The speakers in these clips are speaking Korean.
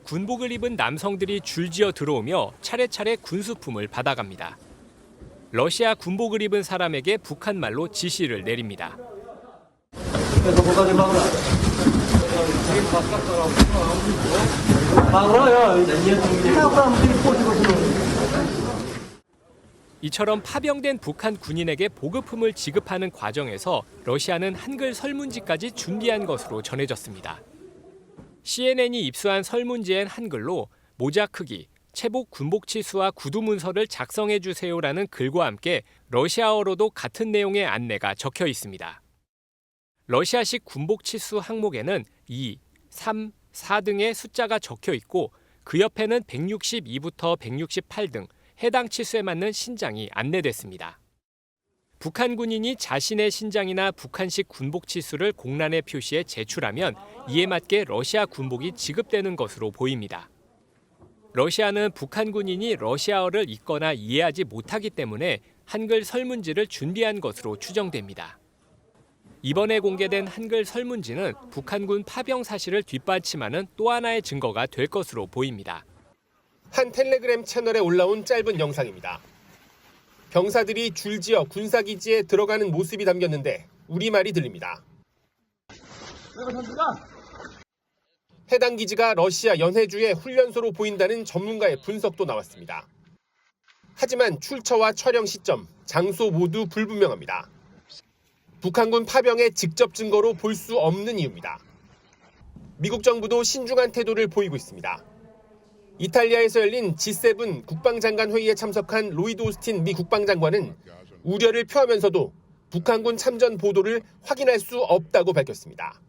군복을 입은 남성들이 줄지어 들어오며 차례차례 군수품을 받아갑니다. 러시아 군복을 입은 사람에게 북한 말로 지시를 내립니다. 이처럼 파병된 북한 군인에게 보급품을 지급하는 과정에서 러시아는 한글 설문지까지 준비한 것으로 전해졌습니다. CNN이 입수한 설문지엔 한글로 모자 크기, 체복 군복 치수와 구두 문서를 작성해 주세요라는 글과 함께 러시아어로도 같은 내용의 안내가 적혀 있습니다. 러시아식 군복 치수 항목에는 2, 3, 4 등의 숫자가 적혀 있고 그 옆에는 162부터 168 등 해당 치수에 맞는 신장이 안내됐습니다. 북한 군인이 자신의 신장이나 북한식 군복 치수를 공란에 표시해 제출하면 이에 맞게 러시아 군복이 지급되는 것으로 보입니다. 러시아는 북한 군인이 러시아어를 읽거나 이해하지 못하기 때문에 한글 설문지를 준비한 것으로 추정됩니다. 이번에 공개된 한글 설문지는 북한군 파병 사실을 뒷받침하는 또 하나의 증거가 될 것으로 보입니다. 한 텔레그램 채널에 올라온 짧은 영상입니다. 병사들이 줄지어 군사기지에 들어가는 모습이 담겼는데 우리말이 들립니다. 해당 기지가 러시아 연해주의 훈련소로 보인다는 전문가의 분석도 나왔습니다. 하지만 출처와 촬영 시점, 장소 모두 불분명합니다. 북한군 파병의 직접 증거로 볼 수 없는 이유입니다. 미국 정부도 신중한 태도를 보이고 있습니다. 이탈리아에서 열린 G7 국방장관 회의에 참석한 로이드 오스틴 미 국방장관은 우려를 표하면서도 북한군 참전 보도를 확인할 수 없다고 밝혔습니다.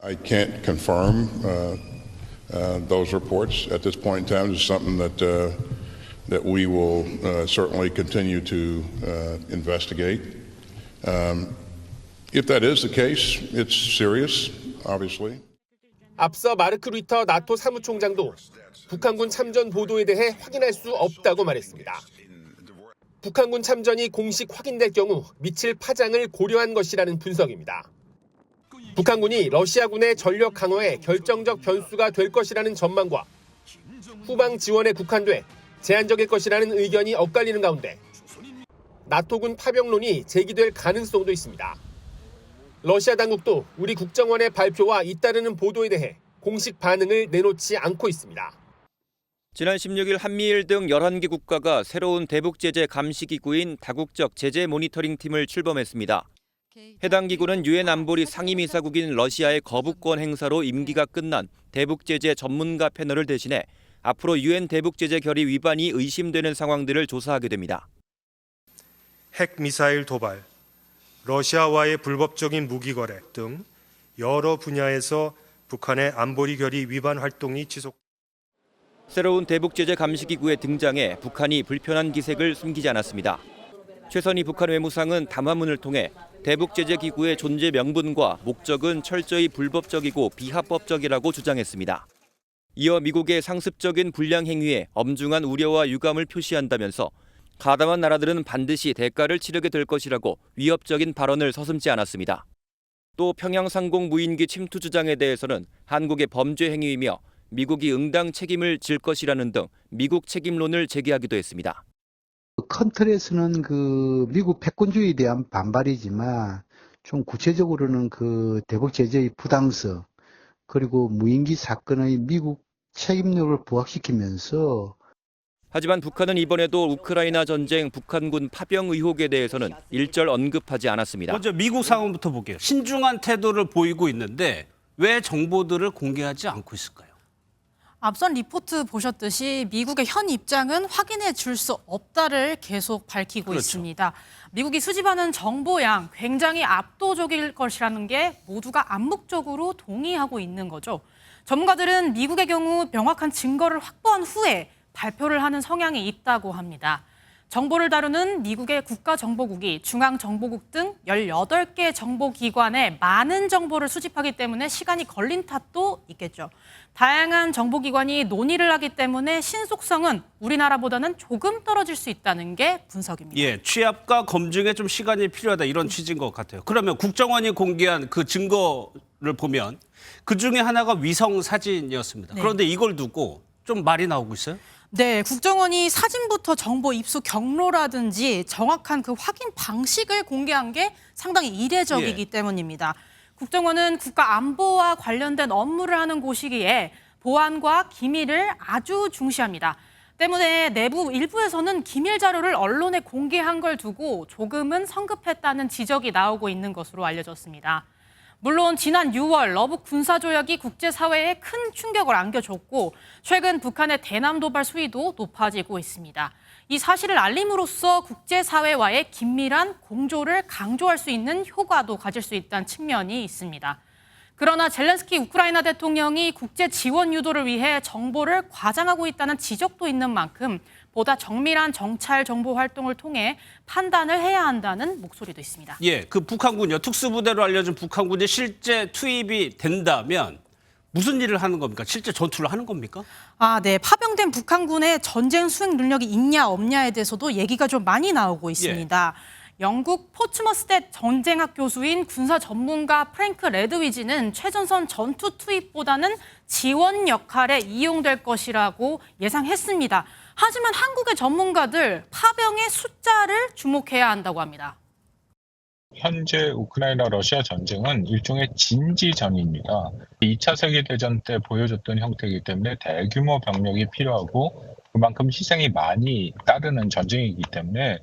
I can't confirm those reports at this point in time. It's something that we will certainly continue to investigate. If that is the case, it's serious, obviously. 앞서 마르크 루이터 나토 사무총장도 북한군 참전 보도에 대해 확인할 수 없다고 말했습니다. 북한군 참전이 공식 확인될 경우 미칠 파장을 고려한 것이라는 분석입니다. 북한군이 러시아군의 전력 강화에 결정적 변수가 될 것이라는 전망과 후방 지원에 국한돼 제한적일 것이라는 의견이 엇갈리는 가운데 나토군 파병론이 제기될 가능성도 있습니다. 러시아 당국도 우리 국정원의 발표와 잇따르는 보도에 대해 공식 반응을 내놓지 않고 있습니다. 지난 16일 한미일 등 11개 국가가 새로운 대북제재 감시기구인 다국적 제재 모니터링 팀을 출범했습니다. 해당 기구는 유엔 안보리 상임이사국인 러시아의 거부권 행사로 임기가 끝난 대북제재 전문가 패널을 대신해 앞으로 유엔 대북제재 결의 위반이 의심되는 상황들을 조사하게 됩니다. 핵미사일 도발, 러시아와의 불법적인 무기 거래 등 여러 분야에서 북한의 안보리 결의 위반 활동이 지속. 새로운 대북제재 감시기구의 등장에 북한이 불편한 기색을 숨기지 않았습니다. 최선희 북한 외무상은 담화문을 통해 대북제재기구의 존재 명분과 목적은 철저히 불법적이고 비합법적이라고 주장했습니다. 이어 미국의 상습적인 불량 행위에 엄중한 우려와 유감을 표시한다면서 가담한 나라들은 반드시 대가를 치르게 될 것이라고 위협적인 발언을 서슴지 않았습니다. 또 평양 상공 무인기 침투 주장에 대해서는 한국의 범죄 행위이며 미국이 응당 책임을 질 것이라는 등 미국 책임론을 제기하기도 했습니다. 큰 틀에서는 미국 패권주의에 대한 반발이지만 좀 구체적으로는 대북 제재의 부당성 그리고 무인기 사건의 미국 책임력을 부각시키면서 하지만 북한은 이번에도 우크라이나 전쟁 북한군 파병 의혹에 대해서는 일절 언급하지 않았습니다. 먼저 미국 상황부터 볼게요. 신중한 태도를 보이고 있는데 왜 정보들을 공개하지 않고 있을까요? 앞선 리포트 보셨듯이 미국의 현 입장은 확인해 줄 수 없다를 계속 밝히고 있습니다. 미국이 수집하는 정보량 굉장히 압도적일 것이라는 게 모두가 암묵적으로 동의하고 있는 거죠. 전문가들은 미국의 경우 명확한 증거를 확보한 후에 발표를 하는 성향이 있다고 합니다. 정보를 다루는 미국의 국가정보국이 중앙정보국 등 18개 정보기관에 많은 정보를 수집하기 때문에 시간이 걸린 탓도 있겠죠. 다양한 정보기관이 논의를 하기 때문에 신속성은 우리나라보다는 조금 떨어질 수 있다는 게 분석입니다. 예, 취합과 검증에 좀 시간이 필요하다 이런 취지인 것 같아요. 그러면 국정원이 공개한 그 증거를 보면 그중에 하나가 위성 사진이었습니다. 네. 그런데 이걸 두고 좀 말이 나오고 있어요? 네, 국정원이 사진부터 정보 입수 경로라든지 정확한 그 확인 방식을 공개한 게 상당히 이례적이기 때문입니다. 국정원은 국가 안보와 관련된 업무를 하는 곳이기에 보안과 기밀을 아주 중시합니다. 때문에 내부 일부에서는 기밀 자료를 언론에 공개한 걸 두고 조금은 성급했다는 지적이 나오고 있는 것으로 알려졌습니다. 물론 지난 6월 러북 군사조약이 국제사회에 큰 충격을 안겨줬고 최근 북한의 대남 도발 수위도 높아지고 있습니다. 이 사실을 알림으로써 국제사회와의 긴밀한 공조를 강조할 수 있는 효과도 가질 수 있다는 측면이 있습니다. 그러나 젤렌스키 우크라이나 대통령이 국제 지원 유도를 위해 정보를 과장하고 있다는 지적도 있는 만큼 보다 정밀한 정찰 정보 활동을 통해 판단을 해야 한다는 목소리도 있습니다. 예, 그 북한군요. 특수부대로 알려진 북한군이 실제 투입이 된다면 무슨 일을 하는 겁니까? 실제 전투를 하는 겁니까? 네. 파병된 북한군의 전쟁 수행 능력이 있냐 없냐에 대해서도 얘기가 좀 많이 나오고 있습니다. 영국 포츠머스대 전쟁학 교수인 군사 전문가 프랭크 레드위지는 최전선 전투 투입보다는 지원 역할에 이용될 것이라고 예상했습니다. 하지만 한국의 전문가들 파병의 숫자를 주목해야 한다고 합니다. 현재 우크라이나 러시아 전쟁은 일종의 진지전입니다. 2차 세계대전 때 보여줬던 형태이기 때문에 대규모 병력이 필요하고 그만큼 희생이 많이 따르는 전쟁이기 때문에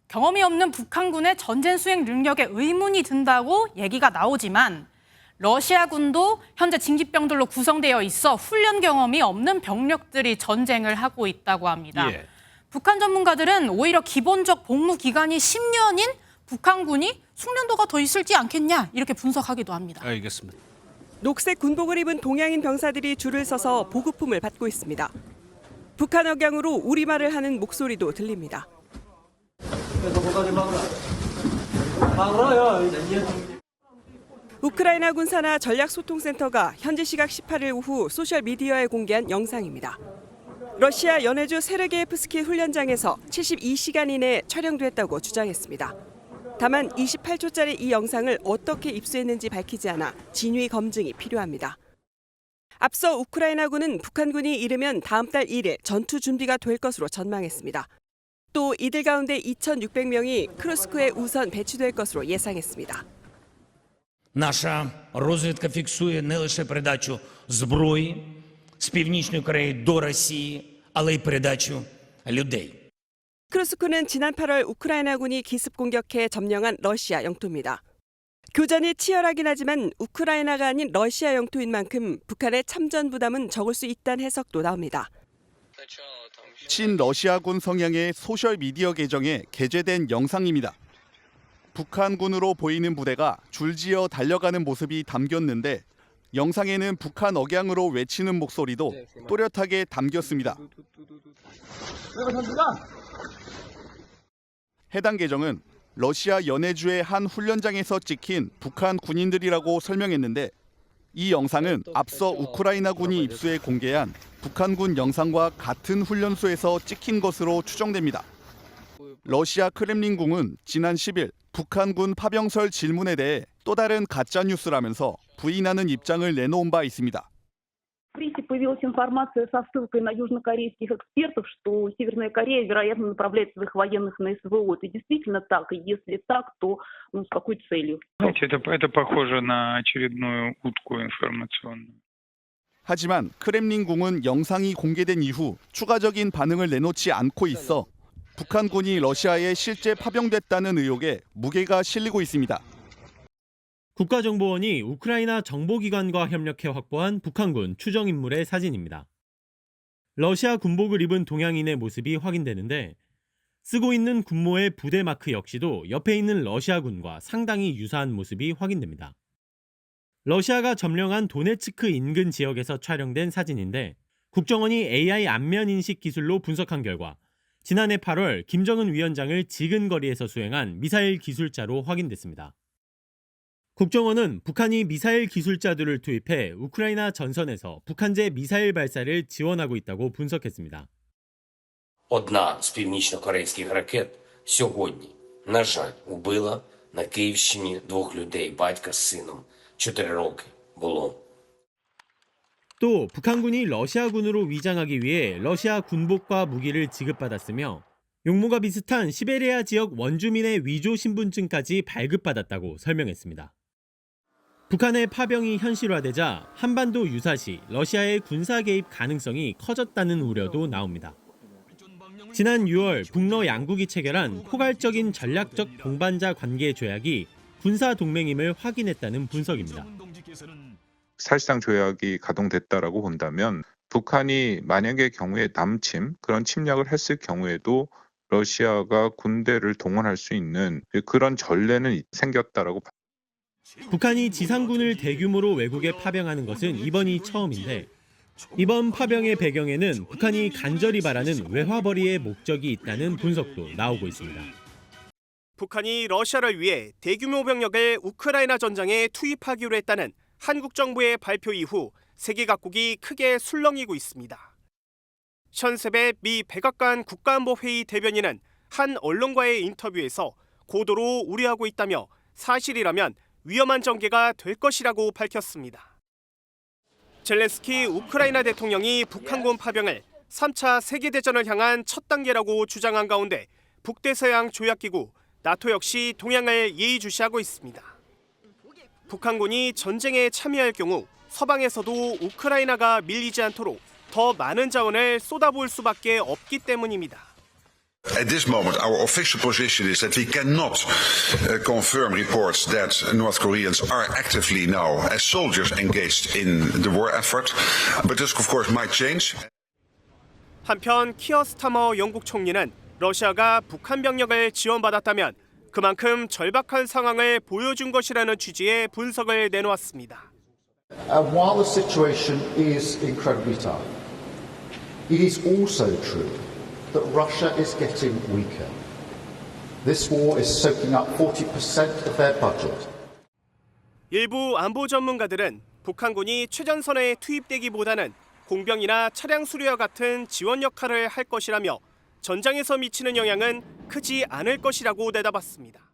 경험이 없는 북한군의 전쟁 수행 능력에 의문이 든다고 얘기가 나오지만 러시아군도 현재 징집병들로 구성되어 있어 훈련 경험이 없는 병력들이 전쟁을 하고 있다고 합니다. 예. 북한 전문가들은 오히려 기본적 복무 기간이 10년인 북한군이 숙련도가 더 있을지 않겠냐 이렇게 분석하기도 합니다. 알겠습니다. 녹색 군복을 입은 동양인 병사들이 줄을 서서 보급품을 받고 있습니다. 북한 억양으로 우리말을 하는 목소리도 들립니다. 우크라이나 군사나 전략소통센터가 현지 시각 18일 오후 소셜미디어에 공개한 영상입니다. 러시아 연해주 세르게예프스키 훈련장에서 72시간 이내에 촬영됐다고 주장했습니다. 다만 28초짜리 이 영상을 어떻게 입수했는지 밝히지 않아 진위 검증이 필요합니다. 앞서 우크라이나군은 북한군이 이르면 다음 달 1일 전투 준비가 될 것으로 전망했습니다. 또 이들 가운데 2,600명이 크루스크에 우선 배치될 것으로 예상했습니다. Наша розвідка фіксує не лише передачу зброї з Північної Кореї до Росії, але й передачу людей. 크루스크는 지난 8월 우크라이나군이 기습 공격해 점령한 러시아 영토입니다. 교전이 치열하긴 하지만 우크라이나가 아닌 러시아 영토인 만큼 북한의 참전 부담은 적을 수 있다는 해석도 나옵니다. 친러시아군 성향의 소셜미디어 계정에 게재된 영상입니다. 북한군으로 보이는 부대가 줄지어 달려가는 모습이 담겼는데 영상에는 북한 억양으로 외치는 목소리도 또렷하게 담겼습니다. 해당 계정은 러시아 연해주의 한 훈련장에서 찍힌 북한 군인들이라고 설명했는데 이 영상은 앞서 우크라이나군이 입수해 공개한 북한군 영상과 같은 훈련소에서 찍힌 것으로 추정됩니다. 러시아 크렘린궁은 지난 10일 북한군 파병설 질문에 대해 또 다른 가짜뉴스라면서 부인하는 입장을 내놓은 바 있습니다. В прессе появилась информация со ссылкой на южнокорейских экспертов, что Северная Корея, вероятно, направляет своих военных на СВО. Это действительно так? И если так, то с какой целью? Это похоже на очередную утку информационную. 하지만 크렘린궁은 영상이 공개된 이후 추가적인 반응을 내놓지 않고 있어 북한군이 러시아에 실제 파병됐다는 의혹에 무게가 실리고 있습니다. 국가정보원이 우크라이나 정보기관과 협력해 확보한 북한군 추정인물의 사진입니다. 러시아 군복을 입은 동양인의 모습이 확인되는데 쓰고 있는 군모의 부대 마크 역시도 옆에 있는 러시아군과 상당히 유사한 모습이 확인됩니다. 러시아가 점령한 도네츠크 인근 지역에서 촬영된 사진인데 국정원이 AI 안면 인식 기술로 분석한 결과 지난해 8월 김정은 위원장을 지근거리에서 수행한 미사일 기술자로 확인됐습니다. 국정원은 북한이 미사일 기술자들을 투입해 우크라이나 전선에서 북한제 미사일 발사를 지원하고 있다고 분석했습니다. Одна з північно-корейських ракет сьогодні, на жаль, убила на Київщині 2 людей, батька з сином. 4 роки було. 또 북한군이 러시아군으로 위장하기 위해 러시아 군복과 무기를 지급받았으며 용모가 비슷한 시베리아 지역 원주민의 위조 신분증까지 발급받았다고 설명했습니다. 북한의 파병이 현실화되자 한반도 유사시 러시아의 군사 개입 가능성이 커졌다는 우려도 나옵니다. 지난 6월 북러 양국이 체결한 포괄적인 전략적 동반자 관계 조약이 군사 동맹임을 확인했다는 분석입니다. 사실상 조약이 가동됐다라고 본다면 북한이 만약의 경우에 남침, 그런 침략을 했을 경우에도 러시아가 군대를 동원할 수 있는 그런 전례는 생겼다라고. 북한이 지상군을 대규모로 외국에 파병하는 것은 이번이 처음인데 이번 파병의 배경에는 북한이 간절히 바라는 외화벌이의 목적이 있다는 분석도 나오고 있습니다. 북한이 러시아를 위해 대규모 병력을 우크라이나 전장에 투입하기로 했다는 한국 정부의 발표 이후 세계 각국이 크게 술렁이고 있습니다. 션셉의 미 백악관 국가안보회의 대변인은 한 언론과의 인터뷰에서 고도로 우려하고 있다며 사실이라면 위험한 전개가 될 것이라고 밝혔습니다. 젤렌스키 우크라이나 대통령이 북한군 파병을 3차 세계대전을 향한 첫 단계라고 주장한 가운데 북대서양 조약기구 나토 역시 동향을 예의주시하고 있습니다. 북한군이 전쟁에 참여할 경우 서방에서도 우크라이나가 밀리지 않도록 더 많은 자원을 쏟아부을 수밖에 없기 때문입니다. At this moment, our official position is that we cannot confirm reports that North Koreans are actively now as soldiers engaged in the war effort. But this, of course, might change. 한편 키어 스타머 영국 총리는 러시아가 북한 병력을 지원받았다면 그만큼 절박한 상황을 보여준 것이라는 취지의 분석을 내놓았습니다. While the situation is incredibly tough, it is also true that Russia is getting weaker. This war is soaking up 40% of their budget. 일부 안보 전문가들은 북한군이 최전선에 투입되기보다는 공병이나 차량 수리와 같은 지원 역할을 할 것이라며 전장에서 미치는 영향은 크지 않을 것이라고 내다봤습니다.